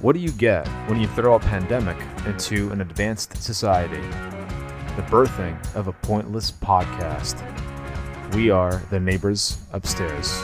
What do you get when you throw a pandemic into an advanced society? The birthing of a pointless podcast. We are the neighbors upstairs.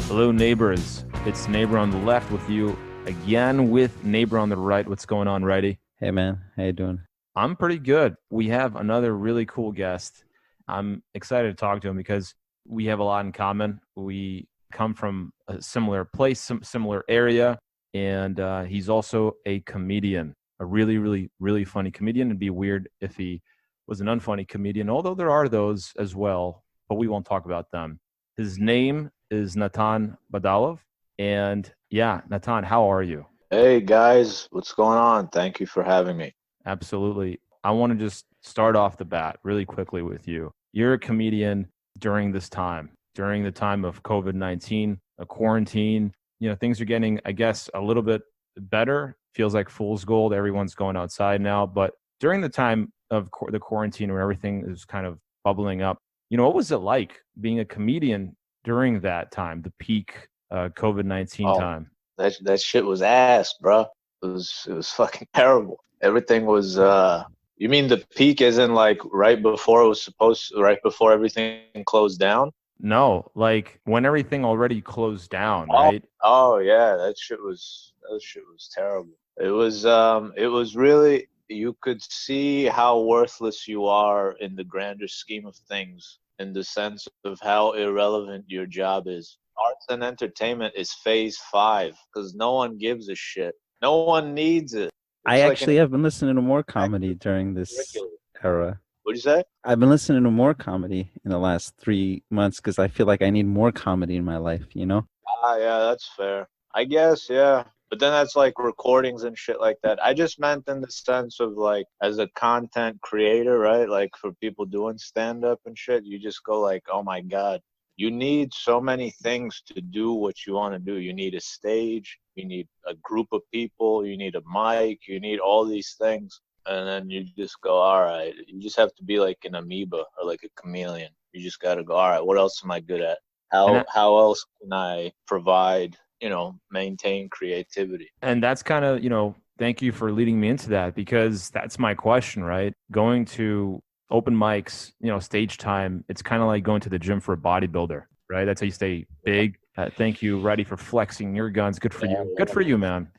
Hello, neighbors. It's neighbor on the left with you again with neighbor on the right. What's going on, Righty? Hey, man. How you doing? I'm pretty good. We have another really cool guest. I'm excited to talk to him because we have a lot in common. We come from a similar place, similar area, and he's also a comedian, a really, really, really funny comedian. It'd be weird if he was an unfunny comedian, although there are those as well, but we won't talk about them. His name is Natan Badalov, and yeah, Natan, how are you? Hey guys, what's going on? Thank you for having me. Absolutely. I want to just start off the bat really quickly with you. You're a comedian during this time, during the time of COVID-19, a quarantine. You know, things are getting, I guess, a little bit better. Feels like fool's gold. Everyone's going outside now. But during the time of the quarantine where everything is kind of bubbling up, you know, what was it like being a comedian during that time, the peak COVID-19 time? That shit was ass, bro. It was fucking terrible. Everything was you mean the peak isn't like right before everything closed down? No, like when everything already closed down, right? Oh yeah, that shit was terrible. It was really, you could see how worthless you are in the grander scheme of things, in the sense of how irrelevant your job is. Arts and entertainment is phase 5 because no one gives a shit. No one needs it. I actually have been listening to more comedy during this era. What'd you say? I've been listening to more comedy in the last 3 months because I feel like I need more comedy in my life, you know? Yeah, that's fair. I guess, yeah. But then that's like recordings and shit like that. I just meant in the sense of like, as a content creator, right? Like for people doing stand-up and shit, you just go like, oh my God. You need so many things to do what you want to do. You need a stage, you need a group of people, you need a mic, you need all these things. And then you just go, all right, you just have to be like an amoeba or like a chameleon. You just got to go, all right, what else am I good at? How else can I provide, maintain creativity? And that's kind of, thank you for leading me into that, because that's my question, right? Going to open mics, stage time, it's kind of like going to the gym for a bodybuilder, right? That's how you stay big. Thank you, Reddy, for flexing your guns. Good for you. Good for you, man.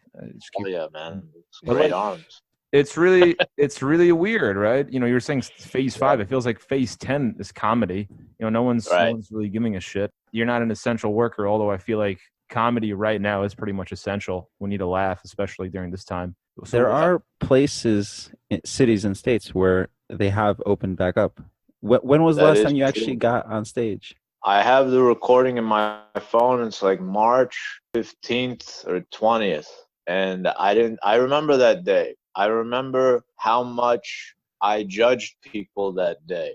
Yeah, man. It's great arms. It's really weird, right? You were saying phase 5. It feels like phase 10 is comedy. No one's really giving a shit. You're not an essential worker, although I feel like comedy right now is pretty much essential. We need to laugh, especially during this time. So there are places, cities and states where they have opened back up. When was the last time you actually got on stage? I have the recording in my phone. It's like March 15th or 20th. And I remember that day. I remember how much I judged people that day.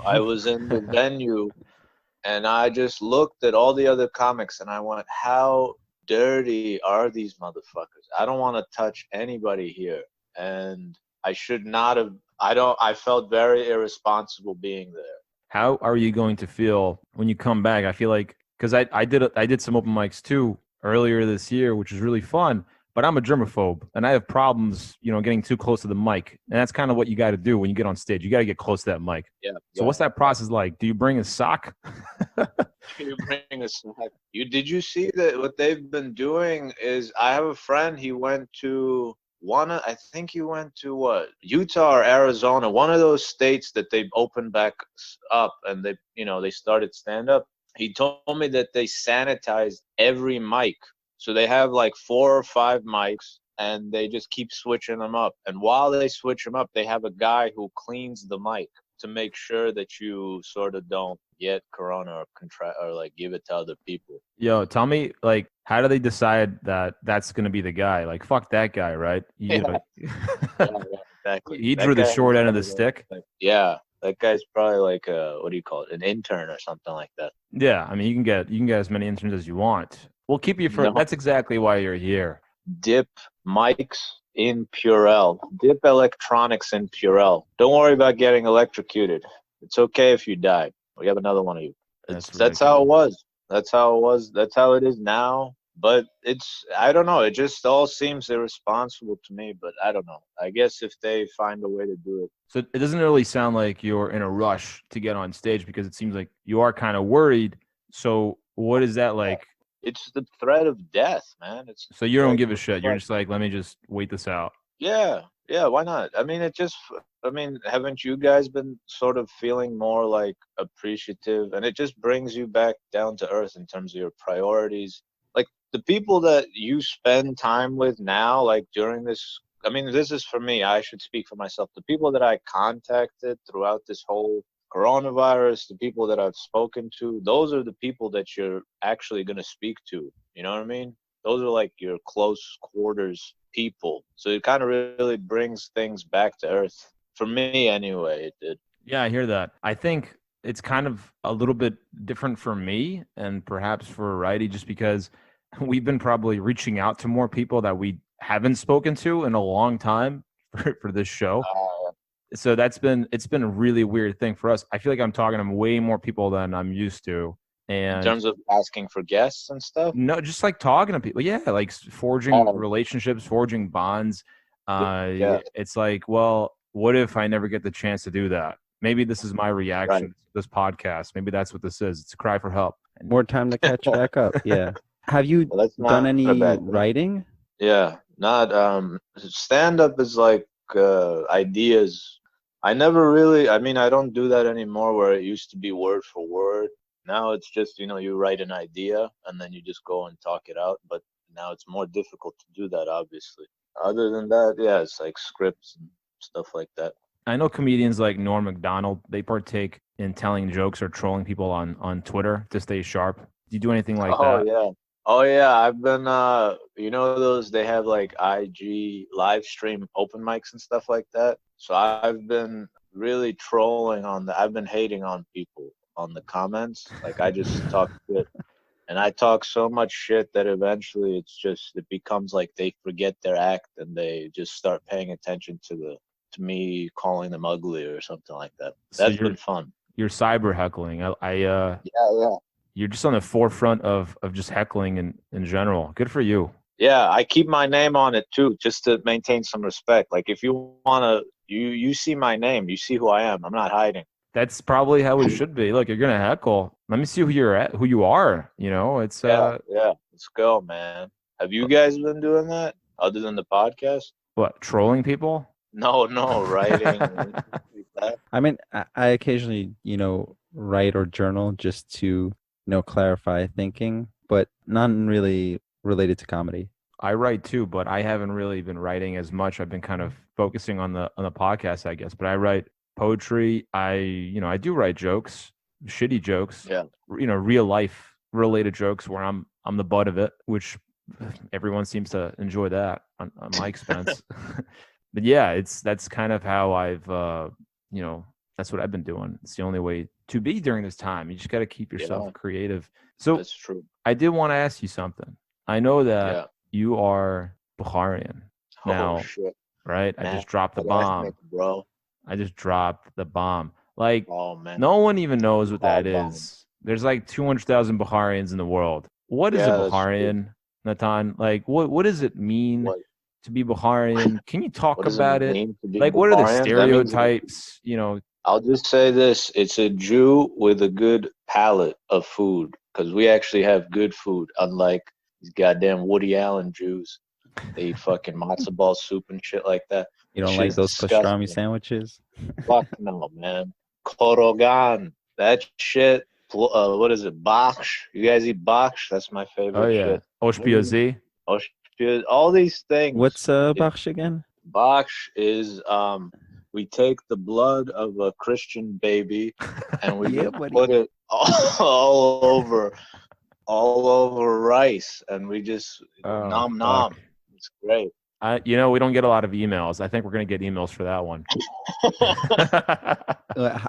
I was in the venue and I just looked at all the other comics and I went, how dirty are these motherfuckers? I don't want to touch anybody here. And I should not have. I felt very irresponsible being there. How are you going to feel when you come back? I feel like, because I did some open mics too earlier this year, which was really fun. But I'm a germaphobe, and I have problems, getting too close to the mic. And that's kind of what you got to do when you get on stage. You got to get close to that mic. Yeah. So what's that process like? Do you bring a sock? You bring a sock. Did you see that? What they've been doing is, I have a friend. He went to I think he went to what? Utah or Arizona, one of those states that they've opened back up, and they started stand up. He told me that they sanitized every mic. So they have like 4 or 5 mics and they just keep switching them up. And while they switch them up, they have a guy who cleans the mic to make sure that you sort of don't get corona or like give it to other people. Yo, tell me, like, how do they decide that that's going to be the guy? Like, fuck that guy, right? Yeah, exactly. He drew the short end of the stick. Yeah. That guy's probably like what do you call it? An intern or something like that. Yeah, I mean, you can get as many interns as you want. We'll keep you for. That's exactly why you're here. Dip mics in Purell. Dip electronics in Purell. Don't worry about getting electrocuted. It's okay if you die. We have another one of you. That's How it was. That's how it was. That's how it is now. But I don't know. It just all seems irresponsible to me. But I don't know. I guess if they find a way to do it. So it doesn't really sound like you're in a rush to get on stage because it seems like you are kind of worried. So what is that like? It's the threat of death, man. So you don't give a shit. You're just like, let me just wait this out. Yeah. Yeah. Why not? I mean, haven't you guys been sort of feeling more like appreciative? And it just brings you back down to earth in terms of your priorities. Like the people that you spend time with now, like during this, I mean, this is for me, I should speak for myself. The people that I contacted throughout this whole coronavirus, the people that I've spoken to, those are the people that you're actually going to speak to. You know what I mean? Those are like your close quarters people. So it kind of really brings things back to earth. For me, anyway, it did. Yeah, I hear that. I think it's kind of a little bit different for me and perhaps for Righty, just because we've been probably reaching out to more people that we haven't spoken to in a long time for this show. So it's been a really weird thing for us. I feel like I'm talking to way more people than I'm used to. And in terms of asking for guests and stuff? No, just like talking to people. Yeah, like forging relationships, forging bonds. It's like, well, what if I never get the chance to do that? Maybe this is my reaction to this podcast. Maybe that's what this is. It's a cry for help. More time to catch back up. Yeah. Have you done any writing? Yeah, not stand up is like ideas. I never really, I mean, I don't do that anymore where it used to be word for word. Now it's just, you write an idea and then you just go and talk it out. But now it's more difficult to do that, obviously. Other than that, yeah, it's like scripts and stuff like that. I know comedians like Macdonald, they partake in telling jokes or trolling people on Twitter to stay sharp. Do you do anything like that? Oh yeah, I've been those, they have like IG live stream open mics and stuff like that. So I've been really trolling I've been hating on people on the comments. Like I just talk shit. And I talk so much shit that eventually it becomes like they forget their act and they just start paying attention to me calling them ugly or something like that. That's been fun. You're cyber heckling. Yeah. You're just on the forefront of just heckling in general. Good for you. Yeah, I keep my name on it too, just to maintain some respect. Like if you wanna, you see my name, you see who I am. I'm not hiding. That's probably how it should be. Look, you're gonna heckle. Let me see who you are. It's yeah. Let's go, man. Have you guys been doing that other than the podcast? What, trolling people? No, writing. I mean, I occasionally, write or journal just to, clarify thinking, but none really related to comedy. I write too, but I haven't really been writing as much. I've been kind of focusing on the podcast, I guess. But I write poetry. I do write jokes, shitty jokes. Yeah. Real life related jokes where I'm the butt of it, which everyone seems to enjoy that on my expense. But yeah, that's kind of how I've that's what I've been doing. It's the only way to be during this time. You just got to keep yourself creative. So that's true. I did want to ask you something. I know that you are Bukharian now, right? Man, I just dropped the bomb, bro. I just dropped the bomb. Like, no one even knows what that is. There's like 200,000 Bukharians in the world. What is a Bukharian, Natan? Like, what does it mean to be Bukharian? Can you talk about it? Like, what are the stereotypes? I'll just say this. It's a Jew with a good palate of food, because we actually have good food, unlike these goddamn Woody Allen Jews. They eat fucking matzo ball soup and shit like that. You don't like those pastrami sandwiches? Fuck no, man. Korogan. That shit. What is it? Baksh. You guys eat baksh? That's my favorite shit. Oshpiozi. All these things. What's baksh again? Baksh is we take the blood of a Christian baby and we put it all over rice, and we just nom. It's great. We don't get a lot of emails. I think we're gonna get emails for that one.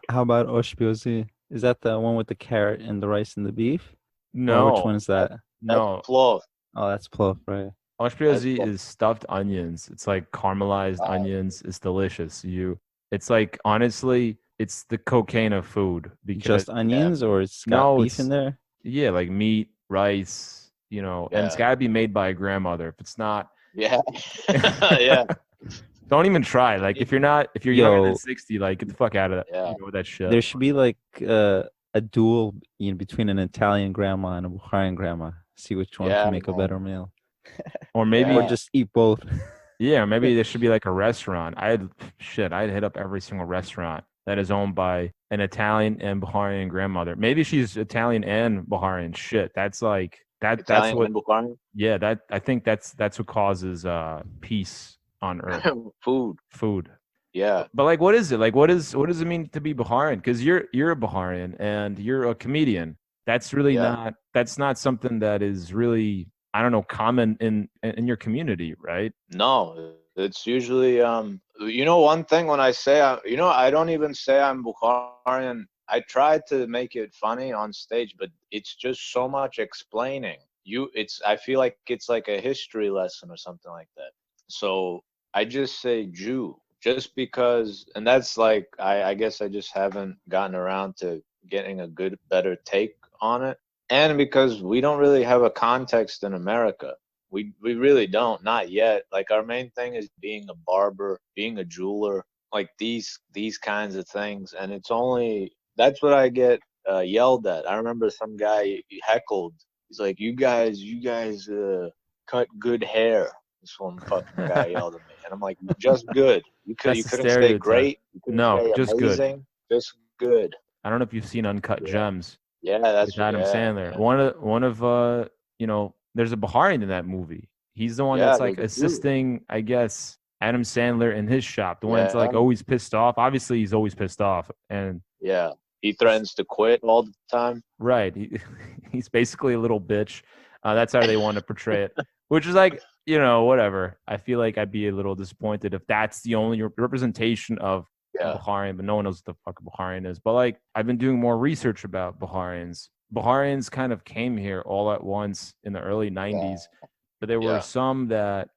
How about oshpiozi? Is that the one with the carrot and the rice and the beef? No. Or which one is that? No. That's plov. Oh, that's plov, right? Oshpiozi is stuffed onions. It's like caramelized onions. It's delicious. It's like, honestly, it's the cocaine of food. Because Just onions, or it's got No, beef in there? yeah, like meat, rice, and it's Yeah. got to be made by a grandmother. If it's not, Yeah. Yeah. don't even try. Like if you're younger than 60, like get the fuck out of that. Yeah. With that shit. There should be like a duel between an Italian grandma and a Bukharian grandma. See which one can make a better meal. Or maybe Or just eat both. Yeah, maybe there should be like a restaurant. I'd hit up every single restaurant that is owned by an Italian and Bukharian grandmother. Maybe she's Italian and Bukharian. Shit, that's like that. Italian That's what. and Bukharian? Yeah, I think that's what causes peace on earth. Food. Yeah. But like, what is it? Like, what does it mean to be Bukharian? Because you're a Bukharian and you're a comedian. That's really not something that is really, I don't know, common in your community, right? No, it's usually one thing when I say I don't even say I'm Bukharian. I try to make it funny on stage, but it's just so much explaining. I feel like it's like a history lesson or something like that. So I just say Jew, just because, and that's like I guess I just haven't gotten around to getting a better take on it. And because we don't really have a context in America. We really don't, not yet. Like our main thing is being a barber, being a jeweler, like these kinds of things. And that's what I get yelled at. I remember some guy heckled. He's like, you guys cut good hair. This one fucking guy yelled at me. And I'm like, just good. You couldn't say great. You couldn't say just amazing. Good. Just good. I don't know if you've seen Uncut Gems. Yeah, that's with Adam Sandler. Yeah. One of there's a Bukharian in that movie. He's the one that's like assisting, I guess, Adam Sandler in his shop. The one that's like always pissed off. Obviously, he's always pissed off, and he threatens to quit all the time. Right. He's basically a little bitch. That's how they want to portray it, which is like, whatever. I feel like I'd be a little disappointed if that's the only representation of Bukharian, but no one knows what the fuck a Bukharian is. But like, I've been doing more research about Bukharians. Bukharians kind of came here all at once in the early 90s, but there were some that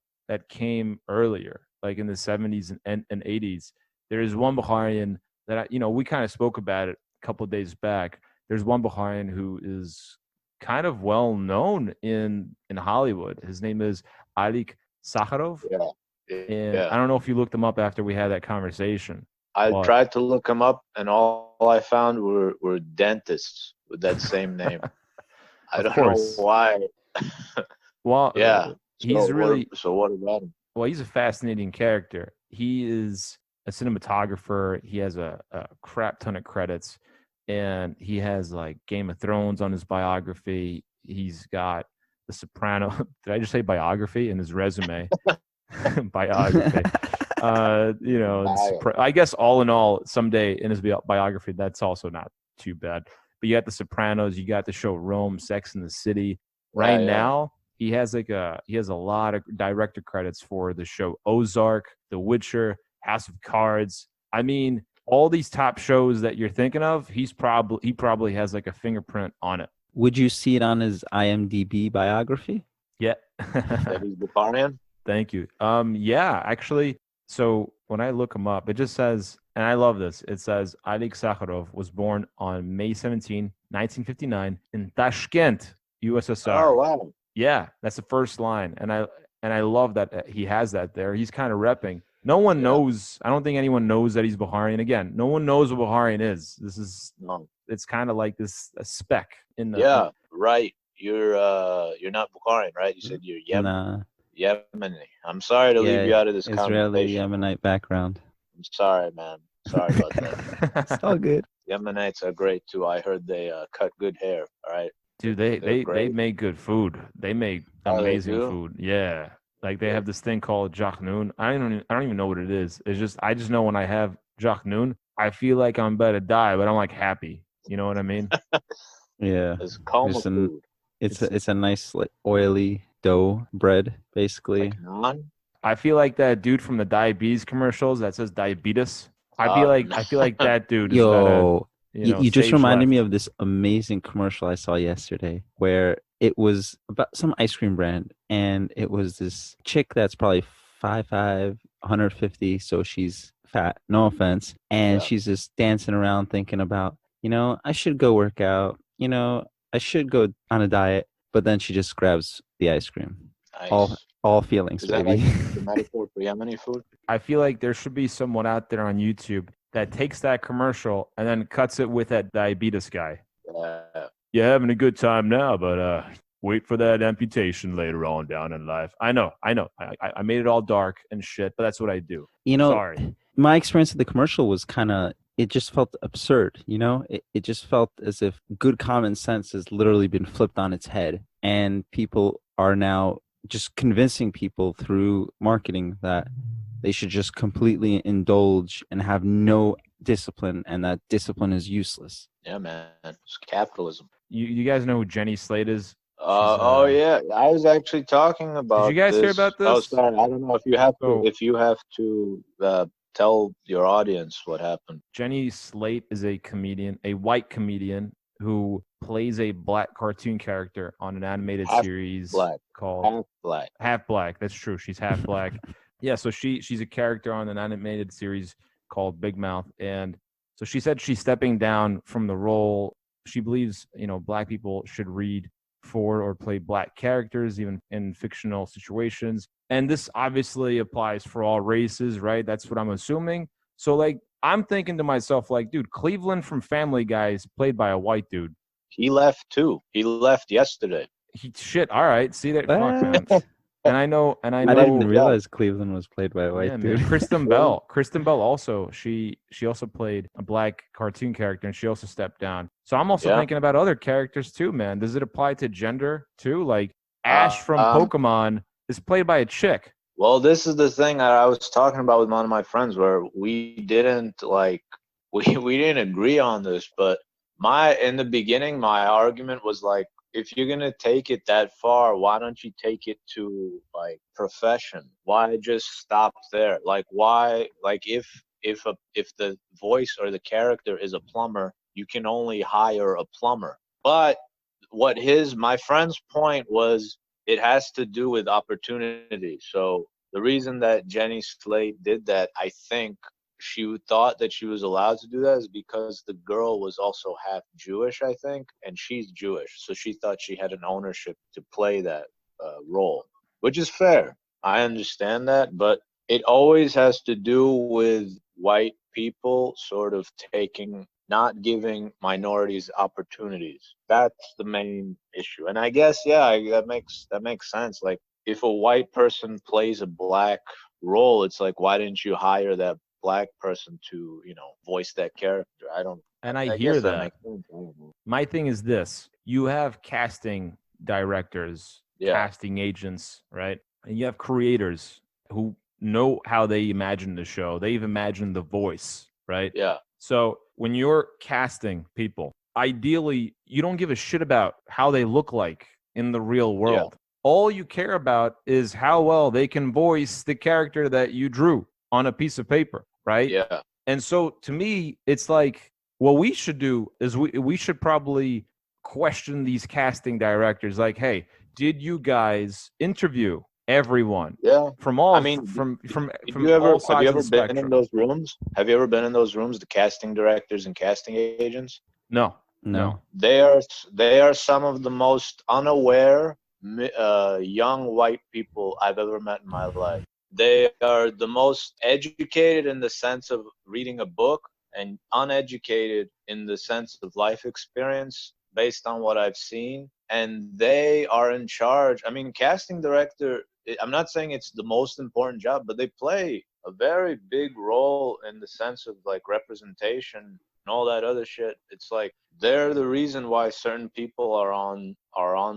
came earlier, like in the 70s and 80s. There is one Bukharian that we kind of spoke about it a couple of days back. There's one Bukharian who is kind of well known in Hollywood. His name is Alik Sakharov. And I don't know if you looked him up after we had that conversation. I tried to look him up, and all I found were dentists with that same name. I don't know why. Well, he's really. So what about him? Well, he's a fascinating character. He is a cinematographer. He has a crap ton of credits, and he has like Game of Thrones on his biography. He's got The Soprano. Did I just say biography in his resume? Biography. I guess all in all, someday in his biography, that's also not too bad. But you got The Sopranos, you got the show Rome, Sex and the City. Right now, he has a lot of director credits for the show Ozark, The Witcher, House of Cards. I mean, all these top shows that you're thinking of, he probably has like a fingerprint on it. Would you see it on his IMDb biography? Yeah. That he's Bukharian? Thank you. Yeah, actually. So when I look him up, it just says, and I love this, it says Alik Sakharov was born on May 17, 1959 in Tashkent, USSR. Oh, wow. Yeah, that's the first line. And I love that he has that there. He's kind of repping. No one knows. I don't think anyone knows that he's Bukharian. Again, no one knows what Bukharian is. This is it's kind of like a speck in the right. You're not Bukharian, right? You said you're Yemeni. I'm sorry to leave you out of this Israeli conversation. Yemenite background. I'm sorry, man. Sorry about that. It's all good. Yemenites are great too. I heard they cut good hair. All right. Dude, they make good food. They make amazing food. Yeah. Like they have this thing called Jacques Noon. I don't even know what it is. I just know when I have Jacques Noon, I feel like I'm about to die, but I'm like happy. You know what I mean? Yeah. It's coma food. It's a nice like oily dough bread, basically. Like naan? I feel like that dude from the diabetes commercials that says diabetes. I feel like that dude. You just reminded me of this amazing commercial I saw yesterday where it was about some ice cream brand, and it was this chick that's probably 5'5", 150, so she's fat, no offense, and Yeah. she's just dancing around thinking about, I should go work out, I should go on a diet, but then she just grabs the ice cream. Nice. All feelings, Is that baby. like the metaphor for Yemeni food? I feel like there should be someone out there on YouTube that takes that commercial and then cuts it with that diabetes guy. Yeah. You're having a good time now, but wait for that amputation later on down in life. I know. I made it all dark and shit, but that's what I do. Sorry. My experience with the commercial was it just felt absurd, It just felt as if good common sense has literally been flipped on its head, and people are now just convincing people through marketing that they should just completely indulge and have no discipline, and that discipline is useless. Yeah, man. It's capitalism. You guys know who Jenny Slate is? Oh yeah, I was actually talking about. Did you guys hear about this? Oh, sorry. I don't know if you have to tell your audience what happened. Jenny Slate is a comedian, a white comedian who plays a black cartoon character on an animated series called Half Black. That's true. She's half black. Yeah, so she's a character on an animated series called Big Mouth, and so she said she's stepping down from the role. She believes, black people should read for or play black characters, even in fictional situations. And this obviously applies for all races, right? That's what I'm assuming. So, like, I'm thinking to myself, like, dude, Cleveland from Family Guy is played by a white dude. He left too. He left yesterday. All right. See that? Fuck, man. And I I didn't realize Cleveland was played by a white dude. Kristen Bell. Kristen Bell also. She also played a black cartoon character, and she also stepped down. So I'm also thinking about other characters too, man. Does it apply to gender too? Like Ash from Pokemon is played by a chick. Well, this is the thing that I was talking about with one of my friends, where we didn't agree on this. But in the beginning, my argument was like, if you're gonna take it that far, why don't you take it to like profession? Why just stop there? Like why? Like if the voice or the character is a plumber, you can only hire a plumber. But my friend's point was, it has to do with opportunity. So the reason that Jenny Slate did that, I think she thought that she was allowed to do that, is because the girl was also half Jewish, I think, and she's Jewish. So she thought she had an ownership to play that role, which is fair. I understand that, but it always has to do with white people sort of not giving minorities opportunities. That's the main issue. And I guess, that makes sense. Like if a white person plays a black role, it's like, why didn't you hire that black person to, voice that character? I hear that. My thing is this: you have casting directors, casting agents, right? And you have creators who know how they imagine the show. They've imagined the voice, right? Yeah. So when you're casting people, ideally, you don't give a shit about how they look like in the real world. Yeah. All you care about is how well they can voice the character that you drew on a piece of paper, right? Yeah. And so to me, it's like, what we should do is we should probably question these casting directors. Like, hey, did you guys interview everyone? Yeah. From all, from all sides of the spectrum. Been in those rooms? Have you ever been in those rooms, the casting directors and casting agents? No. They are some of the most unaware young white people I've ever met in my life. They are the most educated in the sense of reading a book, and uneducated in the sense of life experience based on what I've seen. And they are in charge. I mean, casting director, I'm not saying it's the most important job, but they play a very big role in the sense of like representation and all that other shit. It's like they're the reason why certain people are on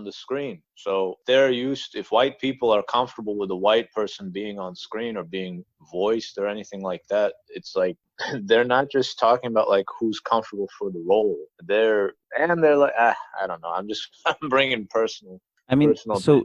the screen. So if white people are comfortable with a white person being on screen or being voiced or anything like that, it's like they're not just talking about like who's comfortable for the role. They're like, I don't know. I'm bringing personal. So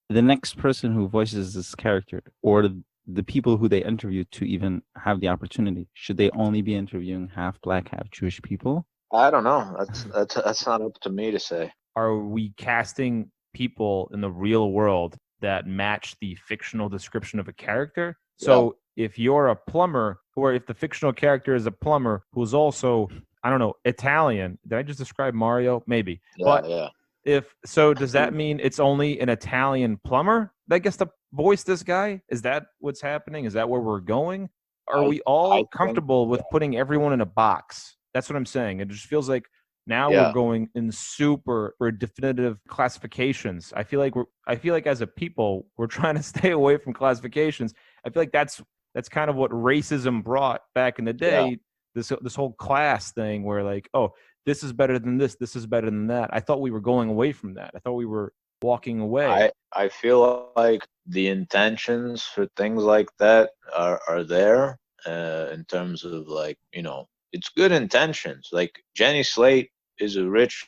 the next person who voices this character, or the people who they interview to even have the opportunity, should they only be interviewing half black, half Jewish people? I don't know. That's not up to me to say. Are we casting people in the real world that match the fictional description of a character? So if you're a plumber, or if the fictional character is a plumber who's also, I don't know, Italian. Did I just describe Mario? Maybe. But Yeah. if so, does that mean it's only an Italian plumber that gets to voice this guy? Is that what's happening? Is that where we're going? Are we all I comfortable with putting everyone in a box? That's what I'm saying. It just feels like now we're going in super or definitive classifications. I feel like as a people, we're trying to stay away from classifications. I feel like that's kind of what racism brought back in the day. This whole class thing where like, oh, this is better than this is better than that. I thought we were going away from that. I thought we were walking away. I feel like the intentions for things like that are there in terms of like, you know, it's good intentions. Like Jenny Slate is a rich,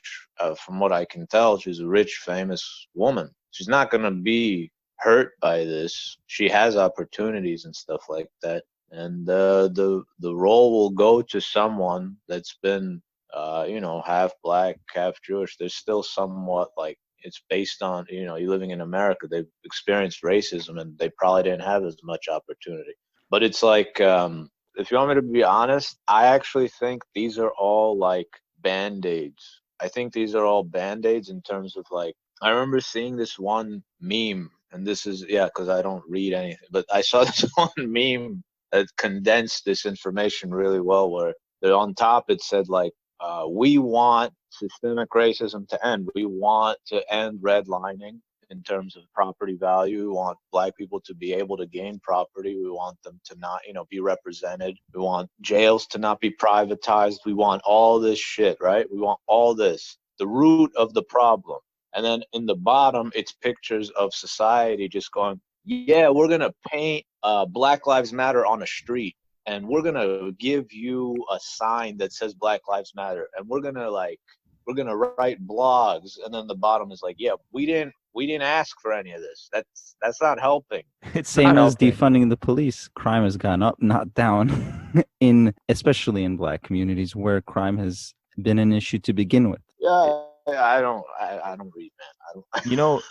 from what I can tell, she's a rich, famous woman. She's not going to be hurt by this. She has opportunities and stuff like that. And the role will go to someone that's been, you know, half black, half Jewish. There's still somewhat like, it's based on, you know, you living in America, they've experienced racism and they probably didn't have as much opportunity. But it's like, if you want me to be honest, I actually think these are all like band-aids. I think these are all band-aids in terms of like, I remember seeing this one meme, and this is, because I don't read anything, but I saw this one meme that condensed this information really well, where on top it said like, we want systemic racism to end. We want to end redlining in terms of property value. We want black people to be able to gain property. We want them to not, you know, be represented. We want jails to not be privatized. We want all this shit, right? We want all this, the root of the problem. And then in the bottom, it's pictures of society just going, yeah, we're going to paint Black Lives Matter on a street. And we're going to give you a sign that says Black Lives Matter. And we're going to write blogs. And then the bottom is like, yeah, we didn't ask for any of this. That's not helping. It's same as defunding the police. Crime has gone up, not down, especially in black communities where crime has been an issue to begin with. Yeah, I don't read, man. You know,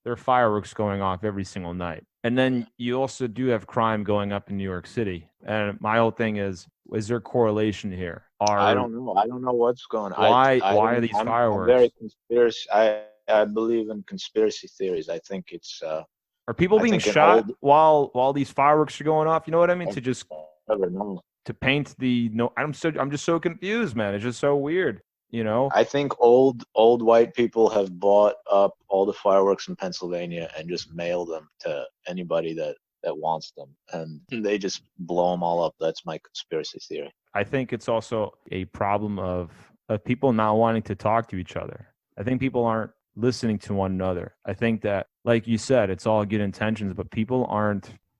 there are fireworks going off every single night. And then you also do have crime going up in New York City. And my whole thing is there correlation here? I don't know. I don't know what's going on. Why are these fireworks? I'm very conspiracy. I believe in conspiracy theories. I think it's. Are people being shot while these fireworks are going off? You know what I mean? To just never know. To paint I'm just so confused, man. It's just so weird. You know, I think old white people have bought up all the fireworks in Pennsylvania and just mailed them to anybody that wants them, and they just blow them all up. That's my conspiracy theory. I think it's also a problem of people not wanting to talk to each other. I think people aren't listening to one another. I think that, like you said, it's all good intentions, but people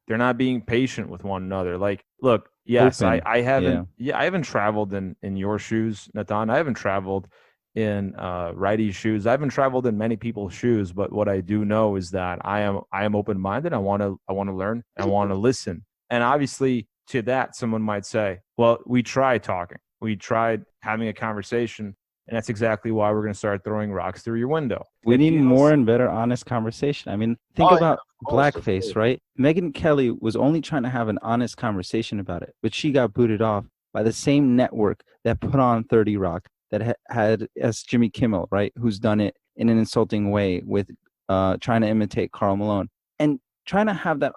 they're not being patient with one another. Like, look, yes, I haven't traveled in your shoes, Natan. I haven't traveled in righty shoes. I haven't traveled in many people's shoes, but what I do know is that I am open-minded. I want to learn. I want to listen. And obviously to that, someone might say, well, we tried talking. We tried having a conversation. And that's exactly why we're going to start throwing rocks through your window. We need more and better honest conversation. I mean, think about blackface, right? Megyn Kelly was only trying to have an honest conversation about it, but she got booted off by the same network that put on 30 Rock, that had as Jimmy Kimmel, right? Who's done it in an insulting way with trying to imitate Karl Malone. And trying to have that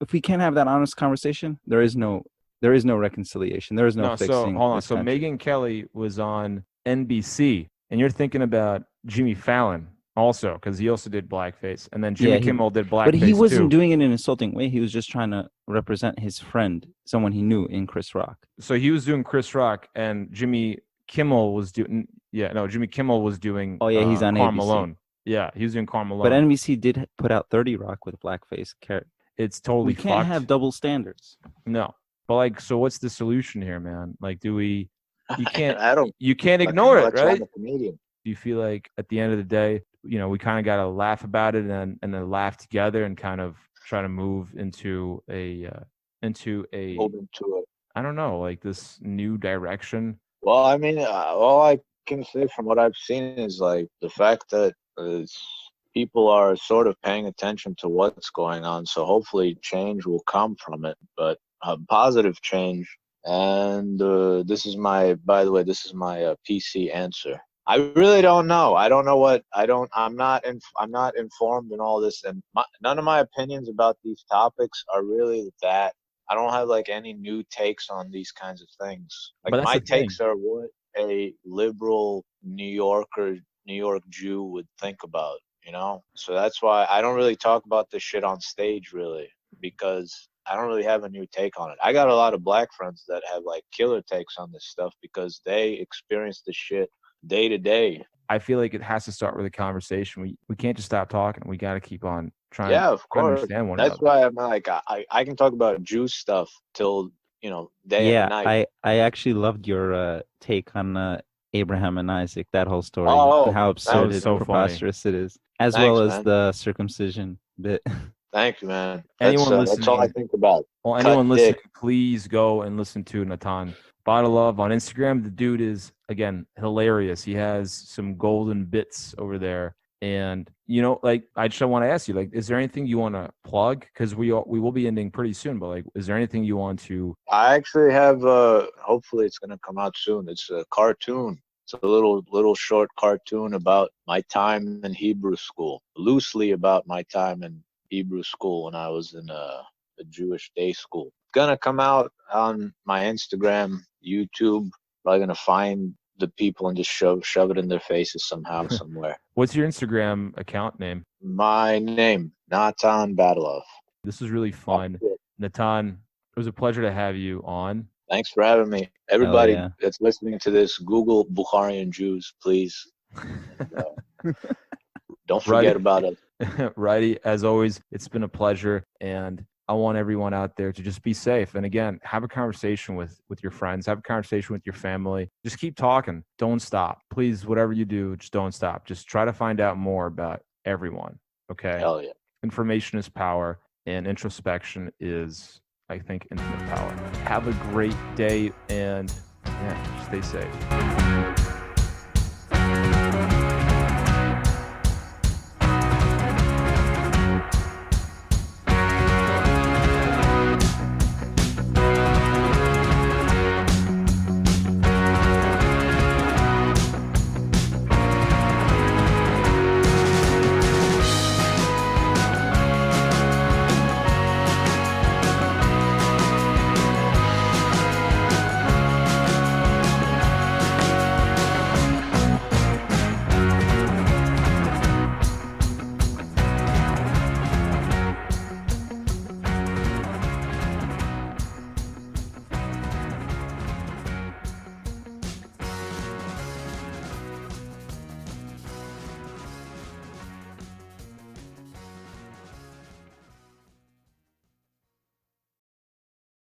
if we can't have that honest conversation, there is no reconciliation. There is no fixing. So hold on. So Megyn Kelly was on NBC, and you're thinking about Jimmy Fallon also, because he also did blackface, and then Jimmy Kimmel did blackface, but he wasn't doing it in an insulting way. He was just trying to represent his friend, someone he knew in Chris Rock. So he was doing Chris Rock, and Jimmy Kimmel was doing Jimmy Kimmel was doing he's on Karl ABC. Malone. Yeah, he was doing Karl Malone. But NBC did put out 30 Rock with blackface. It's totally we can't have double standards. No, but like, so what's the solution here, man? Like, you can't ignore it, right? Do you feel like at the end of the day, you know, we kind of got to laugh about it and then laugh together and kind of try to move into a I don't know, like this new direction? Well, I mean, all I can say from what I've seen is like the fact that people are sort of paying attention to what's going on. So hopefully change will come from it. But a positive change. And this is my, by the way, this is my PC answer. I really don't know. I don't know what I don't. I'm not informed in all this, and none of my opinions about these topics are really that. I don't have like any new takes on these kinds of things. But Like that's my the thing. takes are what a liberal New York Jew would think about. So that's why I don't really talk about this shit on stage, really, because I don't really have a new take on it. I got a lot of black friends that have like killer takes on this stuff because they experience this shit day to day. I feel like it has to start with a conversation. We can't just stop talking. We got to keep on trying Yeah, of to course. understand one That's another. why I'm like I can talk about Jew stuff till day and Yeah, night. I actually loved your take on Abraham and Isaac, that whole story, Oh, and how That absurd was and so funny. preposterous it is, as well thanks, as man. the circumcision bit. Thank you, man. Anyone That's all I listening, think about. well, Cut anyone dick. listening, please go and listen to Natan Badalov on Instagram. The dude is, again, hilarious. He has some golden bits over there. And, like, I just want to ask you, like, is there anything you want to plug? Because we will be ending pretty soon, but, like, is there anything you want to? I actually have hopefully it's gonna come out soon. It's a cartoon. It's a little short cartoon about my time in Hebrew school, loosely about my time in Hebrew school when I was in a Jewish day school. It's gonna come out on my Instagram, YouTube. Probably gonna find the people and just shove it in their faces somehow, somewhere. What's your Instagram account name? My name, Natan Badalov. This was really fun. Natan, it was a pleasure to have you on. Thanks for having me. Hell Everybody yeah. that's listening to this, Google Bukharian Jews, please. Don't forget about it. Righty, as always, it's been a pleasure. And I want everyone out there to just be safe. And again, have a conversation with your friends, have a conversation with your family. Just keep talking. Don't stop. Please, whatever you do, just don't stop. Just try to find out more about everyone. Okay. Hell yeah. Information is power, and introspection is, I think, infinite power. Have a great day, and stay safe.